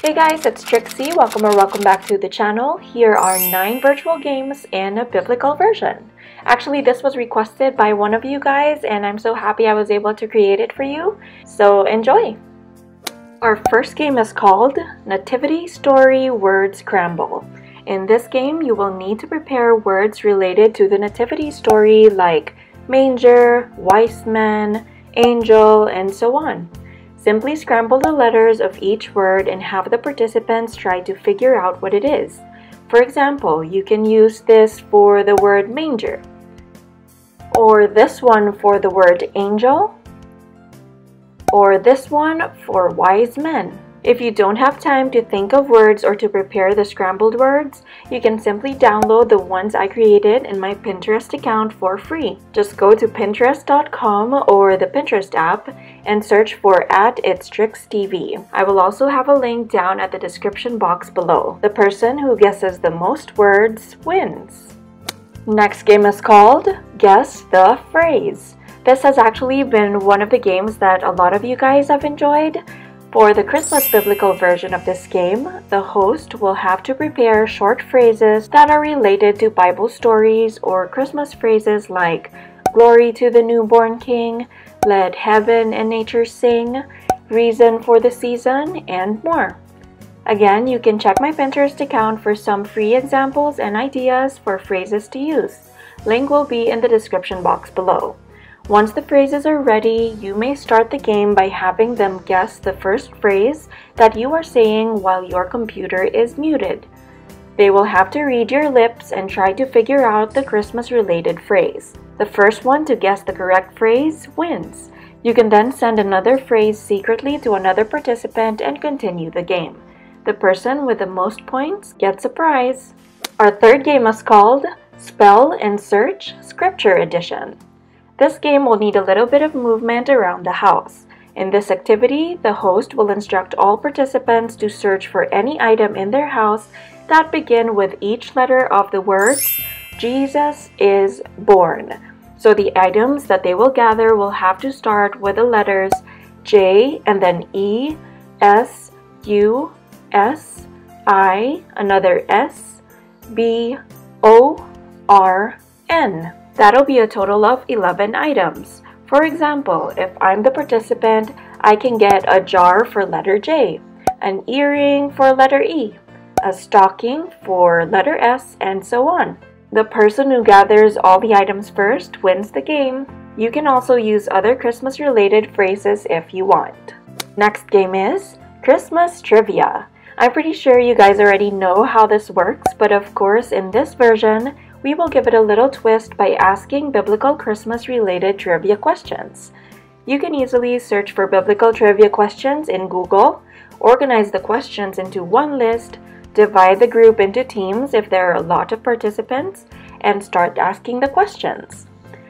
Hey guys, it's Trixie. Welcome back to the channel. Here are 9 virtual games in a biblical version. Actually, this was requested by one of you guys and I'm so happy I was able to create it for you. So enjoy! Our first game is called Nativity Story Word Scramble. In this game, you will need to prepare words related to the nativity story like manger, wise men, angel, and so on. Simply scramble the letters of each word and have the participants try to figure out what it is. For example, you can use this for the word manger, or this one for the word angel, or this one for wise men. If you don't have time to think of words or to prepare the scrambled words, you can simply download the ones I created in my Pinterest account for free. Just go to pinterest.com or the Pinterest app and search for @itstrixtv. I will also have a link down at the description box below. The person who guesses the most words wins. Next game is called Guess the Phrase. This has actually been one of the games that a lot of you guys have enjoyed. For the Christmas biblical version of this game, the host will have to prepare short phrases that are related to Bible stories or Christmas phrases like "Glory to the newborn King," "Let heaven and nature sing," "Reason for the season," and more. Again, you can check my Pinterest account for some free examples and ideas for phrases to use. Link will be in the description box below. Once the phrases are ready, you may start the game by having them guess the first phrase that you are saying while your computer is muted. They will have to read your lips and try to figure out the Christmas-related phrase. The first one to guess the correct phrase wins. You can then send another phrase secretly to another participant and continue the game. The person with the most points gets a prize. Our third game is called Spell and Search Scripture Edition. This game will need a little bit of movement around the house. In this activity, the host will instruct all participants to search for any item in their house that begin with each letter of the words "Jesus is born." So the items that they will gather will have to start with the letters J and then E, S, U, S, I, another S, B, O, R, N. That'll be a total of 11 items. For example, if I'm the participant, I can get a jar for letter J, an earring for letter E, a stocking for letter S, and so on. The person who gathers all the items first wins the game. You can also use other Christmas-related phrases if you want. Next game is Christmas Trivia. I'm pretty sure you guys already know how this works, but of course in this version, we will give it a little twist by asking biblical Christmas-related trivia questions. You can easily search for biblical trivia questions in Google, organize the questions into one list, divide the group into teams if there are a lot of participants, and start asking the questions.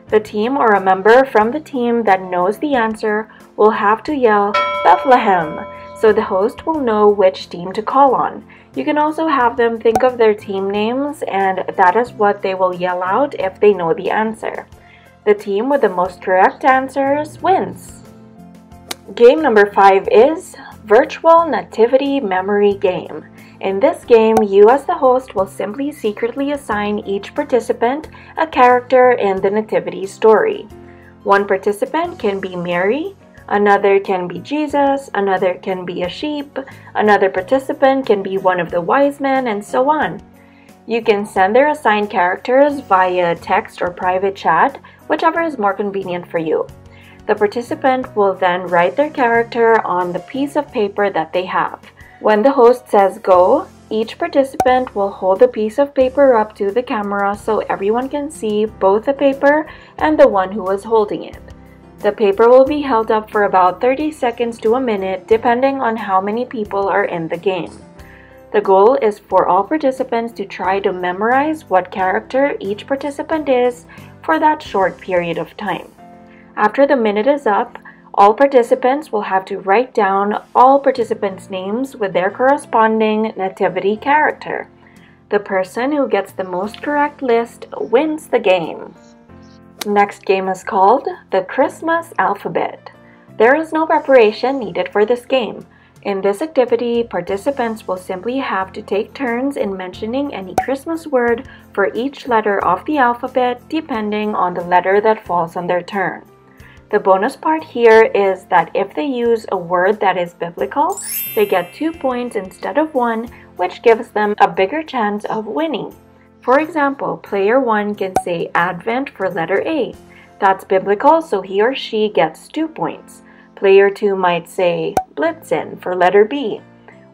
The team or a member from the team that knows the answer will have to yell "Bethlehem," so the host will know which team to call on. You can also have them think of their team names, and that is what they will yell out if they know the answer. The team with the most correct answers wins. Game number 5 is Virtual Nativity Memory Game. In this game, you as the host will simply secretly assign each participant a character in the nativity story. One participant can be Mary, another can be Jesus, another can be a sheep, another participant can be one of the wise men, and so on. You can send their assigned characters via text or private chat, whichever is more convenient for you. The participant will then write their character on the piece of paper that they have. When the host says go, each participant will hold the piece of paper up to the camera so everyone can see both the paper and the one who is holding it. The paper will be held up for about 30 seconds to a minute depending on how many people are in the game. The goal is for all participants to try to memorize what character each participant is for that short period of time. After the minute is up, all participants will have to write down all participants' names with their corresponding nativity character. The person who gets the most correct list wins the game. Next game is called the Christmas Alphabet. There is no preparation needed for this game. In this activity, participants will simply have to take turns in mentioning any Christmas word for each letter of the alphabet depending on the letter that falls on their turn. The bonus part here is that if they use a word that is biblical, they get 2 points instead of 1, which gives them a bigger chance of winning. For example, player 1 can say Advent for letter A. That's biblical, so he or she gets 2 points. Player 2 might say Blitzen for letter B,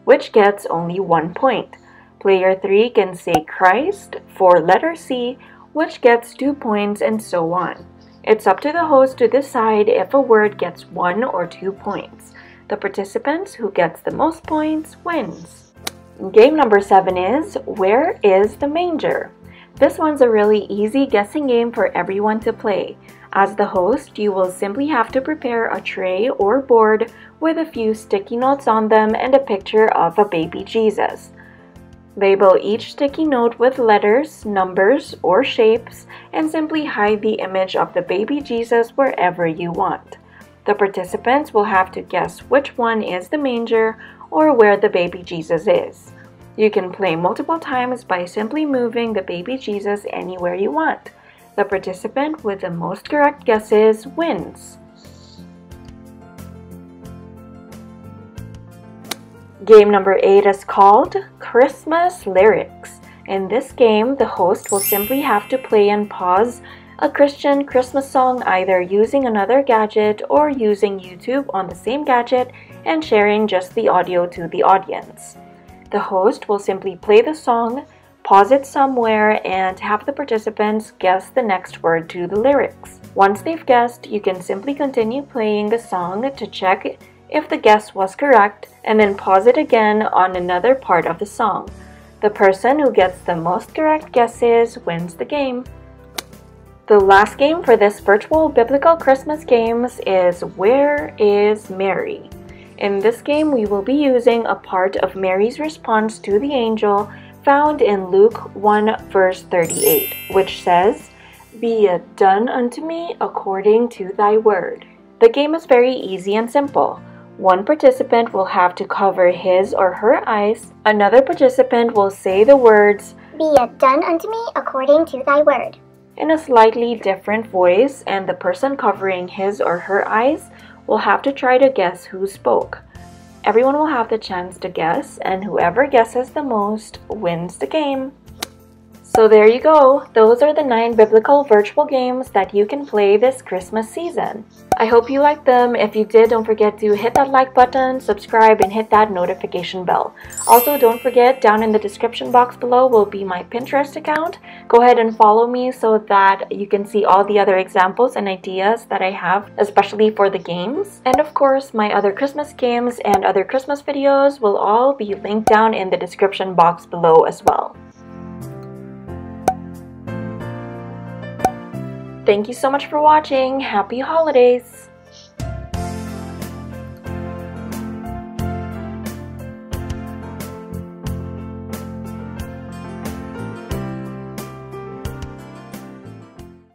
which gets only 1 point. Player 3 can say Christ for letter C, which gets 2 points, and so on. It's up to the host to decide if a word gets 1 or 2 points. The participant who gets the most points wins. Game number 7 is Where is the Manger? This one's a really easy guessing game for everyone to play. As the host, you will simply have to prepare a tray or board with a few sticky notes on them and a picture of a baby Jesus. Label each sticky note with letters, numbers, or shapes, and simply hide the image of the baby Jesus wherever you want. The participants will have to guess which one is the manger or where the baby Jesus is. You can play multiple times by simply moving the baby Jesus anywhere you want. The participant with the most correct guesses wins. Game number 8 is called Christmas Lyrics. In this game, the host will simply have to play and pause a Christian Christmas song either using another gadget or using YouTube on the same gadget and sharing just the audio to the audience. The host will simply play the song, pause it somewhere, and have the participants guess the next word to the lyrics. Once they've guessed, you can simply continue playing the song to check if the guess was correct, and then pause it again on another part of the song. The person who gets the most correct guesses wins the game. The last game for this virtual biblical Christmas games is Where is Mary? In this game, we will be using a part of Mary's response to the angel found in Luke 1 verse 38, which says, "Be it done unto me according to thy word." The game is very easy and simple. One participant will have to cover his or her eyes. Another participant will say the words, "Be it done unto me according to thy word," in a slightly different voice, and the person covering his or her eyes will have to try to guess who spoke. Everyone will have the chance to guess, and whoever guesses the most wins the game. So there you go. Those are the 9 biblical virtual games that you can play this Christmas season. I hope you liked them. If you did, don't forget to hit that like button, subscribe, and hit that notification bell. Also, don't forget, down in the description box below will be my Pinterest account. Go ahead and follow me so that you can see all the other examples and ideas that I have, especially for the games. And of course, my other Christmas games and other Christmas videos will all be linked down in the description box below as well. Thank you so much for watching. Happy holidays!